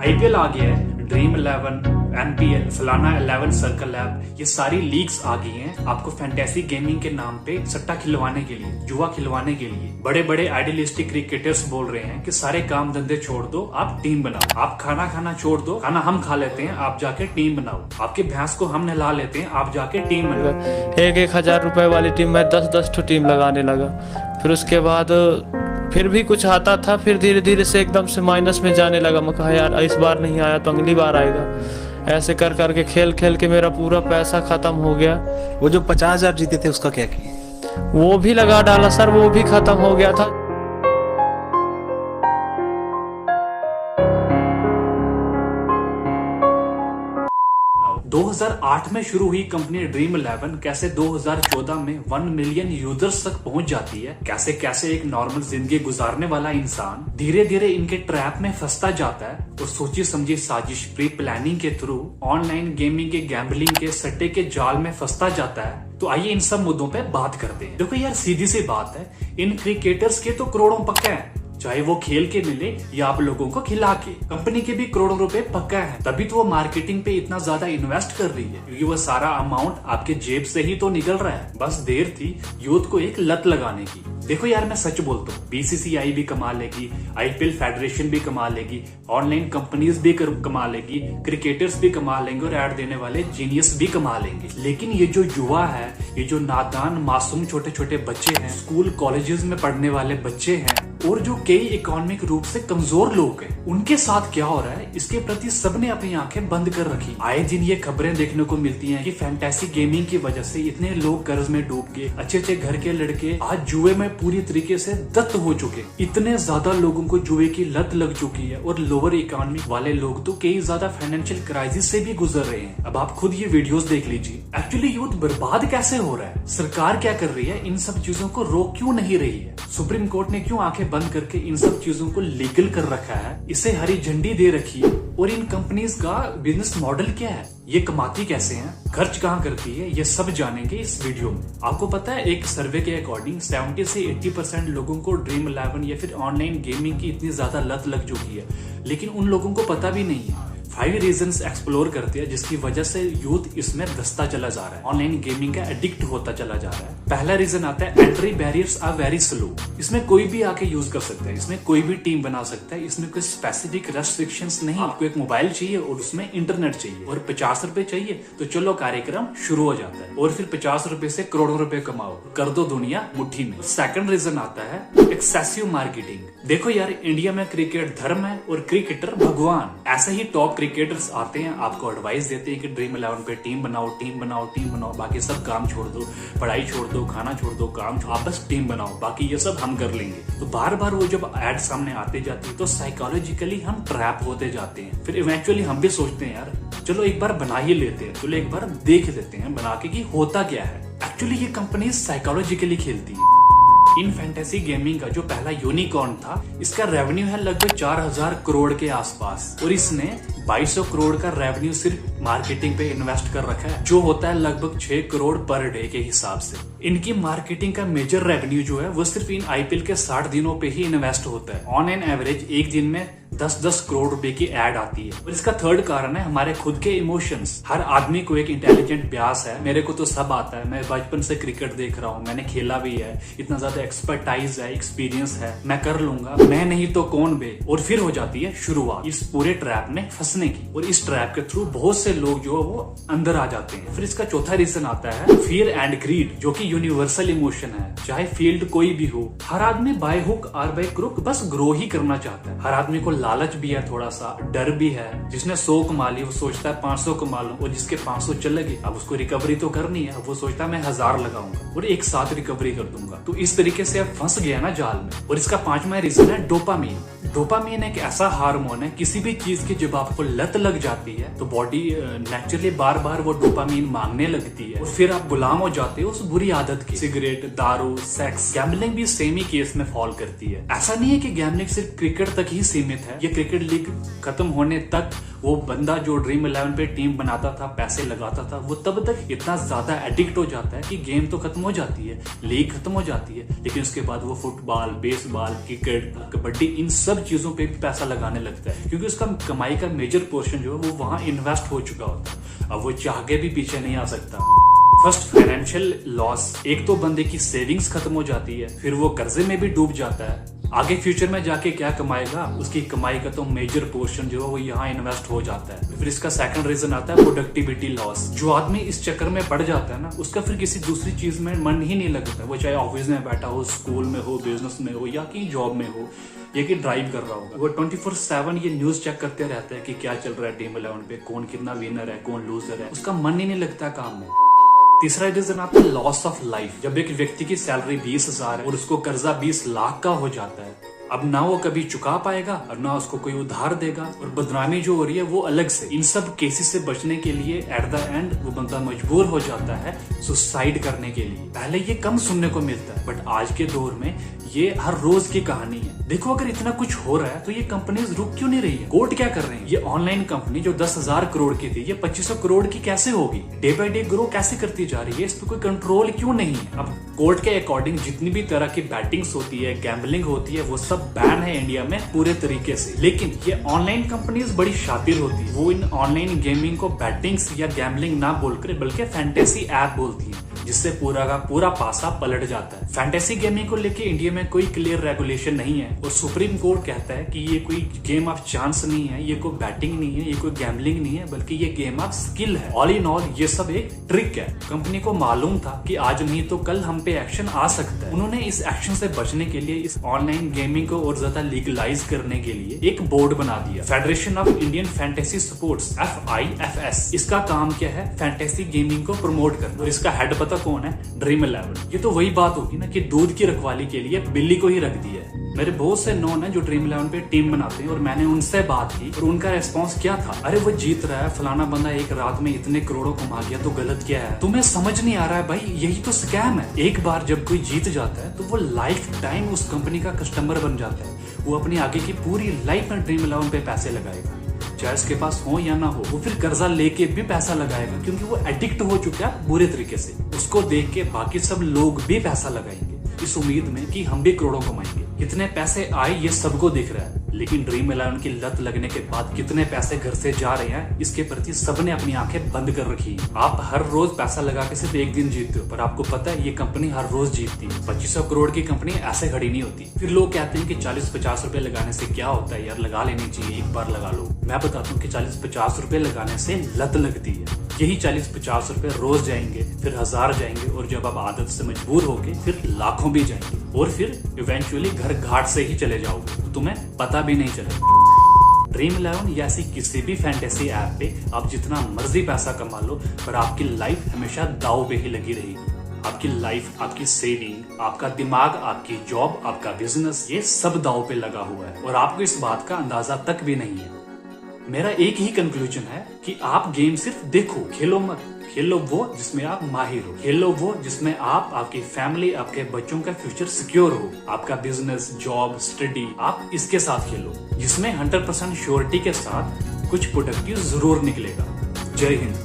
IPL आ गया है, dream 11, MPL, फलाना 11 सर्कल ऐप, ये सारी लीग्स आ गई हैं आपको फैंटेसी गेमिंग के नाम पे सट्टा खिलवाने के लिए, जुआ खिलवाने के लिए। बड़े बड़े आइडियलिस्टिक क्रिकेटर्स बोल रहे हैं कि सारे काम धंधे छोड़ दो, आप टीम बनाओ। आप खाना खाना छोड़ दो, खाना हम खा लेते हैं, आप जाके टीम बनाओ। आपके भैंस को हम नहला लेते हैं, आप जाके टीम बनाओ। 1,000 रुपए वाली टीम में 10-10 ठो टीम लगाने लगा। फिर उसके बाद फिर भी कुछ आता था, फिर धीरे धीरे से एकदम से माइनस में जाने लगा। मैं कहा यार इस बार नहीं आया तो अगली बार आएगा। ऐसे कर करके खेल खेल के मेरा पूरा पैसा खत्म हो गया। वो जो 50,000 जीते थे उसका क्या किया? वो भी लगा डाला सर, वो भी खत्म हो गया था। 2008 में शुरू हुई कंपनी ड्रीम 11 कैसे 2014 में 1 मिलियन यूजर्स तक पहुंच जाती है। कैसे कैसे एक नॉर्मल जिंदगी गुजारने वाला इंसान धीरे धीरे इनके ट्रैप में फंसता जाता है और सोची समझी साजिश प्री प्लानिंग के थ्रू ऑनलाइन गेमिंग के गैम्बलिंग के सट्टे के जाल में फंसता जाता है। तो आइए इन सब मुद्दों पे बात करते हैं। देखो यार सीधी सी बात है, इन क्रिकेटर्स के तो करोड़ों पक्के हैं, चाहे वो खेल के मिले या आप लोगों को खिला के। कंपनी के भी करोड़ों रुपए पक्का है, तभी तो वो मार्केटिंग पे इतना ज्यादा इन्वेस्ट कर रही है, क्योंकि वो सारा अमाउंट आपके जेब से ही तो निकल रहा है। बस देर थी यूथ को एक लत लगाने की। देखो यार मैं सच बोलता हूँ, बीसीसीआई भी कमा लेगी, आईपीएल फेडरेशन भी कमा लेगी, ऑनलाइन कंपनीज भी कमा लेगी, क्रिकेटर्स भी कमा लेंगे और ऐड देने वाले जीनियस भी कमा लेंगे। लेकिन ये जो युवा है, ये जो नादान मासूम छोटे छोटे बच्चे हैं, स्कूल कॉलेजेस में पढ़ने वाले बच्चे हैं और जो कई इकोनॉमिक रूप से कमजोर लोग हैं, उनके साथ क्या हो रहा है इसके प्रति सबने अपनी आंखें बंद कर रखी। आए दिन ये खबरें देखने को मिलती हैं कि फैंटेसी गेमिंग की वजह से इतने लोग कर्ज में डूब गए, अच्छे अच्छे घर के लड़के आज जुए में पूरी तरीके से दत्त हो चुके। इतने ज्यादा लोगों को जुए की लत लग चुकी है और लोअर इकोनॉमी वाले लोग तो कई ज्यादा फाइनेंशियल क्राइसिस से भी गुजर रहे हैं। अब आप खुद ये वीडियोस देख लीजिए। एक्चुअली यूथ बर्बाद कैसे हो रहा है, सरकार क्या कर रही है, इन सब चीजों को रोक क्यों नहीं रही है, सुप्रीम कोर्ट ने क्यों आंखें बंद करके इन सब चीजों को लीगल कर रखा है, इसे हरी झंडी दे रखी है। और इन कंपनीज का बिजनेस मॉडल क्या है, ये कमाती कैसे हैं, खर्च कहाँ करती है, ये सब जानेंगे इस वीडियो में। आपको पता है एक सर्वे के अकॉर्डिंग 70 से 80% लोगों को ड्रीम 11 या फिर ऑनलाइन गेमिंग की इतनी ज्यादा लत लग चुकी है, लेकिन उन लोगों को पता भी नहीं है। 5 रीजंस एक्सप्लोर करते हैं जिसकी वजह से यूथ इसमें धंसता चला जा रहा है, ऑनलाइन गेमिंग का एडिक्ट होता चला जा रहा है। पहला रीजन आता है entry barriers are very slow. इसमें कोई भी आके यूज कर सकता है, इसमें कोई भी टीम बना सकता है, इसमें कोई स्पेसिफिक रेस्ट्रिक्शंस नहीं। आपको एक मोबाइल चाहिए और उसमें इंटरनेट चाहिए और 50 रुपए चाहिए तो चलो कार्यक्रम शुरू हो जाता है। और फिर 50 रुपए से करोड़ों रुपए कमाओ, कर दो दुनिया मुट्ठी में। सेकंड रीजन आता है एक्सेसिव मार्केटिंग। देखो यार इंडिया में क्रिकेट धर्म है और क्रिकेटर भगवान। ऐसे ही टॉप क्रिकेटर्स आते हैं, आपको एडवाइस देते हैं कि ड्रीम 11 पे टीम बनाओ, टीम बनाओ, टीम बनाओ, बाकी सब काम छोड़ दो, पढ़ाई छोड़ दो, खाना छोड़ दो, काम आप बस टीम बनाओ, बाकी ये सब हम कर लेंगे। तो बार बार वो जब एड सामने आते जाती है तो साइकोलॉजिकली हम ट्रैप होते जाते हैं। फिर इवेंचुअली हम भी सोचते हैं यार चलो एक बार बना ही लेते हैं, चलो एक बार देख लेते हैं बना के कि होता क्या है। एक्चुअली ये कंपनी साइकोलॉजिकली खेलती है। इन फैंटेसी गेमिंग का जो पहला यूनिकॉर्न था, इसका रेवेन्यू है लगभग 4000 करोड़ के आसपास और इसने 2200 करोड़ का रेवेन्यू सिर्फ मार्केटिंग पे इन्वेस्ट कर रखा है, जो होता है लगभग 6 करोड़ पर डे के हिसाब से। इनकी मार्केटिंग का मेजर रेवेन्यू जो है वो सिर्फ इन आईपीएल के 60 दिनों पे ही इन्वेस्ट होता है। ऑन एन एवरेज एक दिन में 10-10 करोड़ रुपए की एड आती है। और इसका थर्ड कारण है हमारे खुद के इमोशंस। हर आदमी को एक इंटेलिजेंट ब्यास है, मेरे को तो सब आता है, मैं बचपन से क्रिकेट देख रहा हूँ, मैंने खेला भी है, इतना ज्यादा एक्सपर्टाइज है, एक्सपीरियंस है, मैं कर लूंगा, मैं नहीं तो कौन बे। और फिर हो जाती है शुरुआत इस पूरे ट्रैप में फंसने की, और इस ट्रैप के थ्रू बहुत से लोग जो है वो अंदर आ जाते हैं। फिर इसका चौथा रीजन आता है फियर एंड ग्रीड, जो कि यूनिवर्सल इमोशन है। चाहे फील्ड कोई भी हो, हर आदमी बाय हुक और बाय क्रुक बस ग्रो ही करना चाहता है। हर आदमी को लालच भी है, थोड़ा सा डर भी है। जिसने 100 कमा ली वो सोचता है 500 कमा लूं, और जिसके 500 चले गए अब उसको रिकवरी तो करनी है, वो सोचता है मैं 1000 लगाऊंगा और एक साथ रिकवरी कर दूंगा। तो इस तरीके से अब फंस गया ना जाल में। और इसका 5वां रीजन है डोपामीन। डोपामीन एक ऐसा हार्मोन है, किसी भी चीज की जब आपको लत लग जाती है तो बॉडी नेचुरली बार बार वो डोपामीन मांगने लगती है और फिर आप गुलाम हो जाते हो उस बुरी आदत की। सिगरेट, दारू, सेक्स, गैम्बलिंग भी सेम ही केस में फॉल करती है। ऐसा नहीं है कि गैम्बलिंग सिर्फ क्रिकेट तक ही सीमित है। ये क्रिकेट लीग खत्म होने तक वो बंदा जो ड्रीम 11 पे टीम बनाता था, पैसे लगाता था, वो तब तक इतना ज्यादा एडिक्ट हो जाता है कि गेम तो खत्म हो जाती है, लीग खत्म हो जाती है, लेकिन उसके बाद वो फुटबॉल, बेसबॉल, क्रिकेट, कबड्डी, इन सब चीजों पे भी पैसा लगाने लगता है, क्योंकि उसका कमाई का मेजर पोर्शन जो है वो वहां इन्वेस्ट हो चुका होता है। अब वो चाह के भी पीछे नहीं आ सकता। फर्स्ट फाइनेंशियल लॉस, एक तो बंदे की सेविंग्स खत्म हो जाती है, फिर वो कर्जे में भी डूब जाता है। आगे फ्यूचर में जाके क्या कमाएगा, उसकी कमाई का तो मेजर पोर्शन जो है वो यहाँ इन्वेस्ट हो जाता है। फिर इसका सेकंड रीजन आता है प्रोडक्टिविटी लॉस। जो आदमी इस चक्कर में पड़ जाता है ना, उसका फिर किसी दूसरी चीज में मन ही नहीं लगता, वो चाहे ऑफिस में बैठा हो, स्कूल में हो, बिजनेस में हो, या कि जॉब में हो, या कि ड्राइव कर रहा होगा। वो 24/7 ये न्यूज चेक करते रहता है कि क्या चल रहा है ड्रीम 11 पे, कौन कितना विनर है, कौन लूजर है, उसका मन ही नहीं लगता काम में। तीसरा रीजन आता है लॉस ऑफ लाइफ। जब एक व्यक्ति की सैलरी 20,000 है और उसको कर्जा 20 लाख का हो जाता है, अब ना वो कभी चुका पाएगा और ना उसको कोई उधार देगा, और बदनामी जो हो रही है वो अलग से। इन सब केसेस से बचने के लिए एट द एंड वो बंदा मजबूर हो जाता है सुसाइड करने के लिए। पहले ये कम सुनने को मिलता है, बट आज के दौर में ये हर रोज की कहानी है। देखो, अगर इतना कुछ हो रहा है तो ये कंपनीज रुक क्यों नहीं रही है? कोर्ट क्या कर रहे हैं? ये ऑनलाइन कंपनी जो 10,000 करोड़ की थी, ये 2500 करोड़ की कैसे होगी? डे बाय डे ग्रो कैसे करती जा रही है? इस पर कोई कंट्रोल क्यों नहीं है? अब कोर्ट के अकॉर्डिंग जितनी भी तरह की बैटिंग्स होती है, गैम्बलिंग होती है, वो सब बैन है इंडिया में पूरे तरीके से। लेकिन ये ऑनलाइन कंपनीज बड़ी शातिर होती है, वो इन ऑनलाइन गेमिंग को बैटिंग्स या गैम्बलिंग ना बोलकर बल्कि फैंटेसी ऐप बोलती है, जिससे पूरा का पूरा पासा पलट जाता है। फैंटेसी गेमिंग को लेके इंडिया में कोई क्लियर रेगुलेशन नहीं है, और सुप्रीम कोर्ट कहता है कि ये कोई गेम ऑफ चांस नहीं है, ये कोई बैटिंग नहीं है, ये कोई गैम्बलिंग नहीं है, बल्कि ये गेम ऑफ स्किल है। ऑल इन ऑल ये सब एक ट्रिक है। कंपनी को मालूम था कि आज नहीं तो कल हम पे एक्शन आ सकता है। उन्होंने इस एक्शन से बचने के लिए इस ऑनलाइन गेमिंग को और ज्यादा लीगलाइज करने के लिए एक बोर्ड बना दिया, federation of Indian fantasy sports, FIFS। इसका काम क्या है? फैंटेसी गेमिंग को प्रमोट करना। और इसका हेड पता कौन है? ड्रीम 11। ये तो वही बात होगी ना कि दूध की रखवाली के लिए बिल्ली को ही रख दिया है। मेरे बहुत से नोन है जो ड्रीम 11 पे टीम बनाते हैं, और मैंने उनसे बात की और उनका रेस्पॉन्स क्या था? अरे वो जीत रहा है, फलाना बंदा एक रात में इतने करोड़ों कमा गया, तो गलत क्या है? तुम्हें समझ नहीं आ रहा है भाई, यही तो स्कैम है। एक बार जब कोई जीत जाता है तो वो लाइफ टाइम उस कंपनी का कस्टमर बन जाता है। वो अपनी आगे की पूरी लाइफ में ड्रीम 11 पे पैसे लगाएगा, चाहे उसके पास हो या ना हो। वो फिर कर्जा लेके भी पैसा लगाएगा, क्योंकि वो एडिक्ट हो चुका है बुरे तरीके से। उसको देख के बाकी सब लोग भी पैसा लगाएंगे, इस उम्मीद में कि हम भी करोड़ों कमाएंगे। कितने पैसे आए ये सबको दिख रहा है, लेकिन ड्रीम 11 की लत लगने के बाद कितने पैसे घर से जा रहे हैं, इसके प्रति सबने अपनी आंखें बंद कर रखी है। आप हर रोज पैसा लगा के सिर्फ एक दिन जीतते हो, पर आपको पता है ये कंपनी हर रोज जीतती है। 2500 करोड़ की कंपनी ऐसे खड़ी नहीं होती। फिर लोग कहते हैं कि 40-50 रुपए लगाने से क्या होता है यार, लगा लेनी चाहिए, एक बार लगा लो। मैं बताता हूँ कि 40-50 रुपए लगाने से लत लगती है। यही 40-50 रुपए रोज जाएंगे, फिर 1000 जाएंगे, और जब आप आदत से मजबूर होगे फिर लाखों भी जाएंगे, और फिर इवेंचुअली घर घाट से ही चले जाओगे, तो तुम्हें पता भी नहीं चलेगा। ड्रीम 11 या ऐसी किसी भी फैंटेसी ऐप पे आप जितना मर्जी पैसा कमा लो, पर आपकी लाइफ हमेशा दाव पे ही लगी रहेगी। आपकी लाइफ, आपकी सेविंग, आपका दिमाग, आपकी जॉब, आपका बिजनेस, ये सब दाव पे लगा हुआ है, और आपको इस बात का अंदाजा तक भी नहीं है। मेरा एक ही कंक्लूजन है कि आप गेम सिर्फ देखो, खेलो मत। खेलो वो जिसमें आप माहिर हो, खेलो वो जिसमें आप, आपकी फैमिली, आपके बच्चों का फ्यूचर सिक्योर हो, आपका बिजनेस, जॉब, स्टडी, आप इसके साथ खेलो, जिसमें 100% श्योरिटी के साथ कुछ प्रोडक्टिव जरूर निकलेगा। जय हिंद।